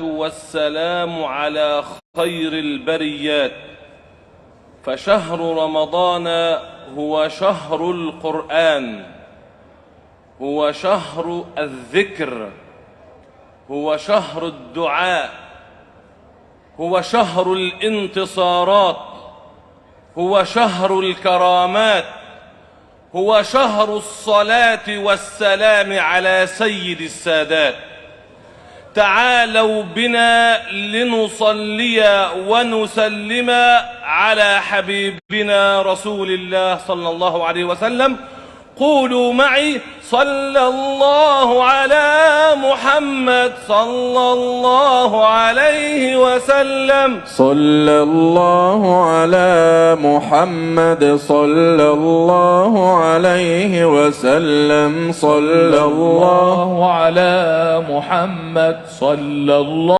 والسلام على خير البريات. فشهر رمضان هو شهر القرآن، هو شهر الذكر، هو شهر الدعاء، هو شهر الانتصارات، هو شهر الكرامات، هو شهر الصلاة والسلام على سيد السادات. تعالوا بنا لنصلي ونسلم على حبيبنا رسول الله صلى الله عليه وسلم. قولوا معي: صلى الله على محمد صلى الله عليه وسلم. صلى الله على محمد صلى الله عليه وسلم. صلى الله على محمد صلى الله